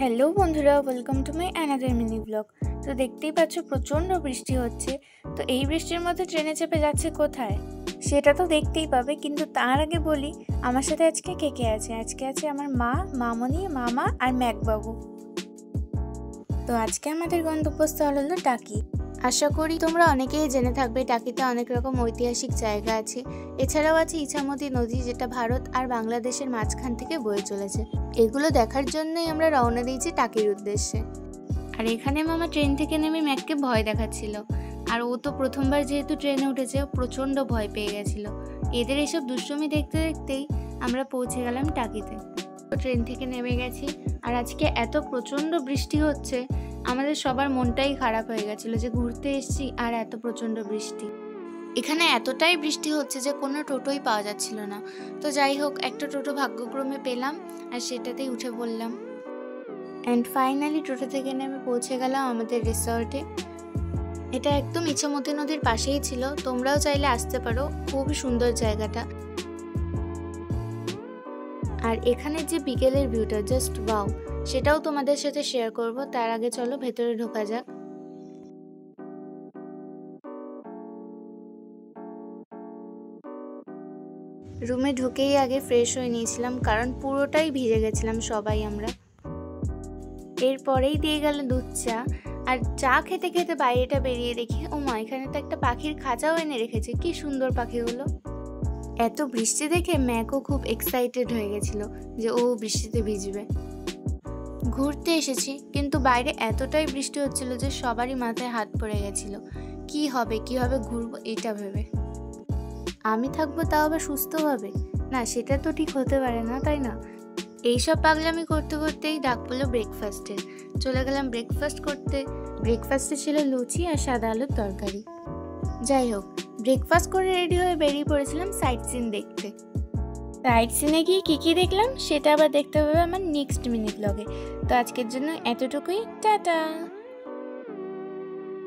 Hello বন্ধুরা, welcome to my another mini blog. তো দেখতেই পাচ্ছ প্রচণ্ড বৃষ্টি হচ্ছে। তো এই বৃষ্টির মধ্যে ট্রেনে চেপে যাচ্ছে কোথায় সেটা তো দেখতেই পাবে, কিন্তু তার আগে বলি আমার সাথে আজকে কে কে আছে। আজকে আছে আমার মা, মামনি, মামা আর ম্যাকবাবু। তো আজকে আমাদের গন্তব্যস্থল হলো টাকি। আশা করি তোমরা অনেকেই জেনে থাকবে টাকিতে অনেক রকম ঐতিহাসিক জায়গা আছে। এছাড়াও আছে ইছামতি নদী, যেটা ভারত আর বাংলাদেশের মাঝখান থেকে বয়ে চলেছে। এগুলো দেখার জন্যই আমরা রওনা দিয়েছি টাকির উদ্দেশ্যে। আর এখানে মামা ট্রেন থেকে নেমে ম্যাককে ভয় দেখাচ্ছিল। আর ও তো প্রথমবার যেহেতু ট্রেনে উঠেছে, প্রচণ্ড ভয় পেয়ে গেছিল। এদের এসব দুষ্টুমি দেখতে দেখতেই আমরা পৌঁছে গেলাম টাকিতে। ট্রেন থেকে নেমে গেছি, আর আজকে এত প্রচণ্ড বৃষ্টি হচ্ছে, আমাদের সবার মনটাই খারাপ হয়ে গেছিলো যে ঘুরতে এসেছি আর এত প্রচণ্ড বৃষ্টি। এখানে এতটাই বৃষ্টি হচ্ছে যে কোনো টোটোই পাওয়া যাচ্ছিল না। তো যাই হোক, একটা টোটো ভাগ্যক্রমে পেলাম আর সেটাতেই উঠে পড়লাম। অ্যান্ড ফাইনালি টোটো থেকে নেমে পৌঁছে গেলাম আমাদের রিসর্টে। এটা একদম ইছামতি নদীর পাশেই ছিল, তোমরাও চাইলে আসতে পারো, খুবই সুন্দর জায়গাটা। আর এখানে যে বিকেলের ভিউটা জাস্ট ওয়াও, সেটাও তোমাদের সাথে শেয়ার করব। তার আগে চলো ভেতরে ঢোকা যাক। রুমে ঢুকেই আগে ফ্রেশ হয়ে নিয়েছিলাম, কারণ পুরোটাই ভিজে গেছিলাম সবাই আমরা। এরপরেই দিয়ে গেল দুধ চা। আর চা খেতে খেতে বাইরেটা বেরিয়ে দেখি, ও মা, এখানে তো একটা পাখির খাঁচাও এনে রেখেছে। কি সুন্দর পাখিগুলো! এত বৃষ্টি দেখে ম্যাকও খুব এক্সাইটেড হয়ে গেছিল যে ও বৃষ্টিতে ভিজবে। ঘুরতে এসেছি, কিন্তু বাইরে এতটাই বৃষ্টি হচ্ছিল যে সবারই মাথায় হাত পড়ে গেছিল। কি হবে ঘুরবো এটা ভেবে। আমি থাকবো তাও আবার সুস্থভাবে? না, সেটা তো ঠিক হতে পারে না, তাই না? এইসব পাগলামি করতে করতেই ডাক পড়লো ব্রেকফাস্টের। চলে গেলাম ব্রেকফাস্ট করতে। ব্রেকফাস্টে ছিল লুচি আর সাদা আলুর তরকারি। যাই হোক, ব্রেকফাস্ট করে রেডি হয়ে বেরিয়ে পড়েছিলাম সাইট সিন দেখতে। সাইট সিনে গিয়ে কী দেখলাম সেটা আবার দেখতে হবে আমার নেক্সট মিনি ব্লগে। তো আজকের জন্য এতটুকুই, টাটা।